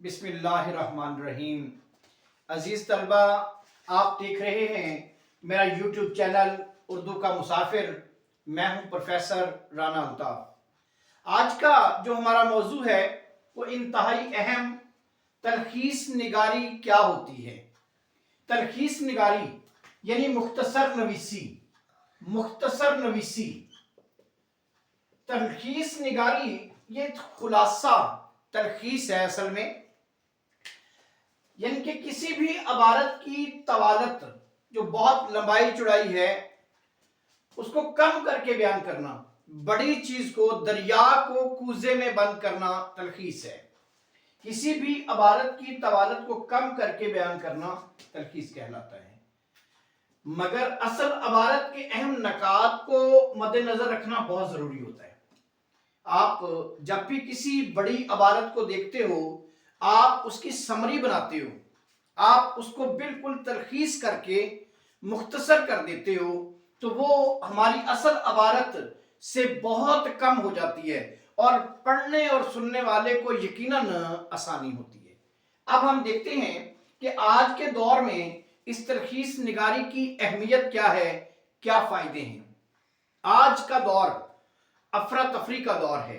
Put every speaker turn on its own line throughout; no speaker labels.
बिस्मिल्लाहिर्रहमानिर्रहीम। अजीज़ तलबा, आप देख रहे हैं मेरा यूट्यूब चैनल उर्दू का मुसाफिर। मैं हूं प्रोफेसर राना अल्ताफ। आज का जो हमारा मौजू है वो इंतहाई अहम, तलखीस निगारी क्या होती है। तलखीस निगारी यानी मुख्तसर नवीसी। मुख्तसर नवीसी, तलखीस निगारी ये खुलासा तलखीस है असल में, यानी कि किसी भी इबारत की तवालत जो बहुत लंबाई चौड़ाई है उसको कम करके बयान करना। बड़ी चीज को, दरिया को कूजे में बंद करना तलखीस है। किसी भी इबारत की तवालत को कम करके बयान करना तलखीस कहलाता है। मगर असल इबारत के अहम नकात को मद्देनजर रखना बहुत जरूरी होता है। आप जब भी किसी बड़ी इबारत को देखते हो, आप उसकी समरी बनाते हो, आप उसको बिल्कुल तलखीस करके मुख्तसर कर देते हो, तो वो हमारी असल इबारत से बहुत कम हो जाती है और पढ़ने और सुनने वाले को यकीनन आसानी होती है। अब हम देखते हैं कि आज के दौर में इस तलखीस निगारी की अहमियत क्या है, क्या फायदे हैं। आज का दौर अफरा तफरी का दौर है,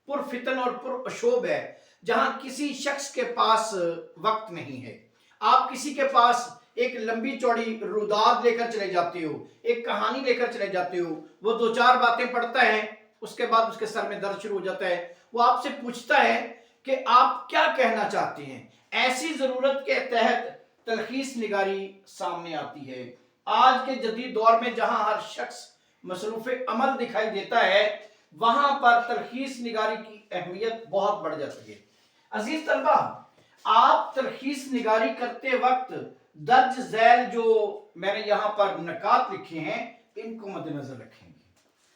पुरफितन और पुरअशोब है, जहां किसी शख्स के पास वक्त नहीं है। आप किसी के पास एक लंबी चौड़ी रुदाद लेकर चले जाते हो, एक कहानी लेकर चले जाते हो, वो दो चार बातें पढ़ता है, उसके बाद उसके सर में दर्द शुरू हो जाता है। वो आपसे पूछता है कि आप क्या कहना चाहते हैं। ऐसी जरूरत के तहत तलखीस निगारी सामने आती है। आज के जदीद दौर में जहां हर शख्स मसरूफ अमल दिखाई देता है, वहां पर तलखीस निगारी की अहमियत बहुत बढ़ जाती है। अजीज तलबा, आप तलखीस निगारी करते वक्त दर्ज झैल जो मैंने यहां पर नकात लिखे हैं, इनको मद्देनजर रखेंगे।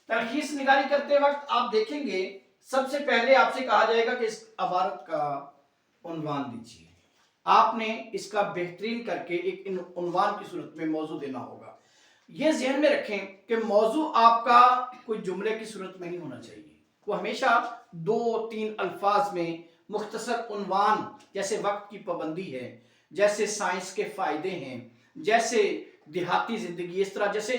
तलखीस निगारी करते वक्त आप देखेंगे, सबसे पहले आपसे कहा जाएगा कि इस इबारत का उन्वान दीजिए। आपने इसका बेहतरीन करके एक उन्वान की सूरत में मौजू देना होगा। ये ज़हन में रखें कि मौजू आपका कोई जुमले की सूरत में नहीं होना चाहिए। वो हमेशा दो तीन अल्फाज में मुख्तसर उन्वान, जैसे वक्त की पाबंदी है, जैसे साइंस के फायदे हैं, जैसे देहाती जिंदगी, इस तरह जैसे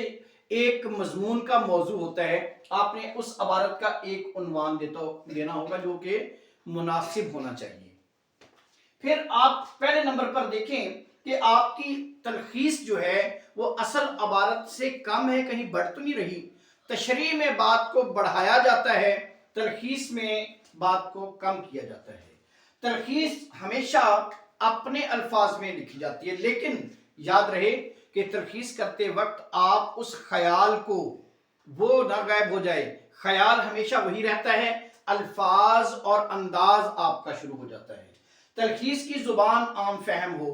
एक मजमून का मौजू होता है, आपने उस इबारत का एक उन्वान देना होगा जो कि मुनासिब होना चाहिए। फिर आप पहले नंबर पर देखें कि आपकी तलखीस जो है वो असल इबारत से कम है, कहीं बढ़ तो नहीं रही। तशरीह में बात को बढ़ाया जाता है, तलखीस में बात को कम किया जाता है। तलखीस हमेशा अपने अल्फाज में लिखी जाती है, लेकिन याद रहे कि तलखीस करते वक्त आप उस ख्याल को, वो ना गायब हो जाए। ख्याल हमेशा वही रहता है, अल्फाज और अंदाज आपका शुरू हो जाता है। तलखीस की जुबान आम फहम हो।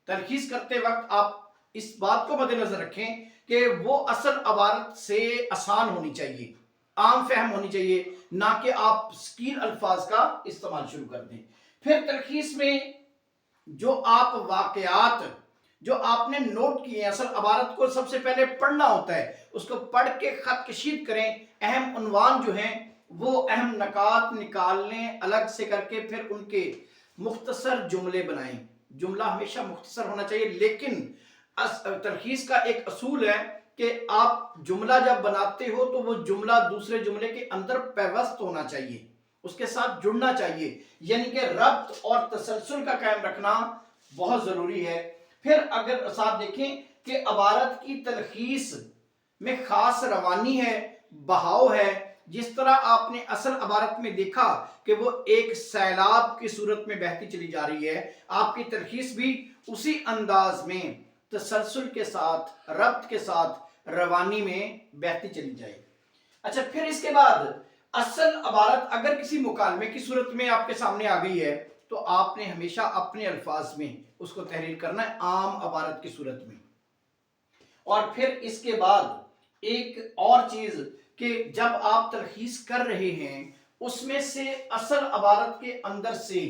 तलखीस करते वक्त आप इस बात को मद्देनजर रखें कि वो असल इबारत से आसान होनी चाहिए, आम फहम होनी चाहिए, ना कि आप स्कील अल्फाज का इस्तेमाल शुरू कर दें। फिर तलखीस में जो आप वाकयात जो आपने नोट किए हैं, असल इबारत को सबसे पहले पढ़ना होता है, उसको पढ़ के खत कशीद करें। अहम उन्वान जो हैं वो अहम नकात निकाल लें अलग से करके, फिर उनके मुख्तसर जुमले बनाएं। जुमला हमेशा मुख्तसर होना चाहिए, लेकिन तलखीस का एक असूल है कि आप जुमला जब बनाते हो तो वो जुमला दूसरे जुमले के अंदर पैवस्त होना चाहिए, उसके साथ जुड़ना चाहिए, यानी कि रब्त और तसलसल का कायम रखना बहुत जरूरी है। फिर अगर साथ देखें कि इबारत की तलखीस में खास रवानी है, बहाव है। जिस तरह आपने असल इबारत में देखा कि वो एक सैलाब की सूरत में बहती चली जा रही है, आपकी तलखीस भी उसी अंदाज में तसलसल के साथ, रब्त के साथ, रवानी में बहती चली जाए। अच्छा, फिर इसके बाद असल इबारत अगर किसी मुकालमे की सूरत में आपके सामने आ गई है, तो आपने हमेशा अपने अल्फाज में उसको तहरीर करना है, आम इबारत की सूरत में। और फिर इसके बाद एक और चीज कि जब आप तलखीस कर रहे हैं, उसमें से असल इबारत के अंदर से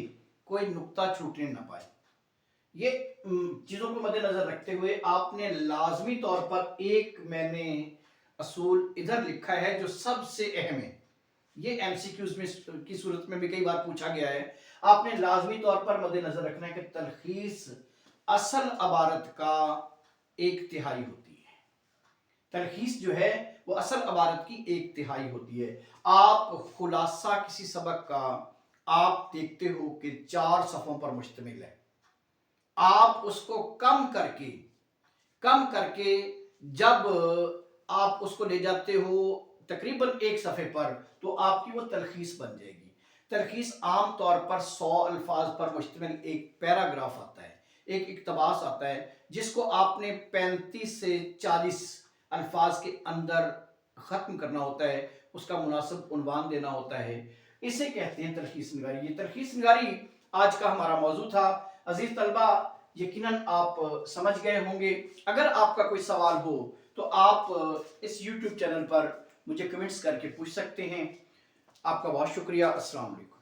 कोई नुक्ता छूटने ना पाए। ये चीजों को मद्देनजर रखते हुए आपने लाजमी तौर पर एक मैंने असूल इधर लिखा है जो सबसे अहम है। ये एमसीक्यूज में की सूरत में भी कई बार पूछा गया है। آپ نے لازمی طور پر مد نظر رکھنا ہے کہ تلخیص اصل عبارت کا 1/3 ہوتی ہے۔ تلخیص جو ہے وہ اصل عبارت کی 1/3 ہوتی ہے۔ آپ خلاصہ کسی سبق کا آپ دیکھتے ہو کہ 4 صفحوں پر مشتمل ہے، آپ اس کو کم کر کے جب آپ اس کو لے جاتے ہو تقریباً 1 صفحے پر تو آپ کی وہ تلخیص بن جائے گی۔ تلخیص عام طور پر 100 الفاظ پر مشتمل ایک پیراگراف آتا ہے، ایک اقتباس آتا ہے، جس کو آپ نے 35 سے 40 الفاظ کے اندر ختم کرنا ہوتا ہے، اس کا مناسب عنوان دینا ہوتا ہے، اسے کہتے ہیں تلخیص نگاری۔ یہ تلخیص نگاری آج کا ہمارا موضوع تھا۔ عزیز طلبہ، یقیناً آپ سمجھ گئے ہوں گے۔ اگر آپ کا کوئی سوال ہو تو آپ اس یوٹیوب چینل پر مجھے کمنٹس کر کے پوچھ سکتے ہیں۔ آپ کا بہت شکریہ۔ السلام علیکم۔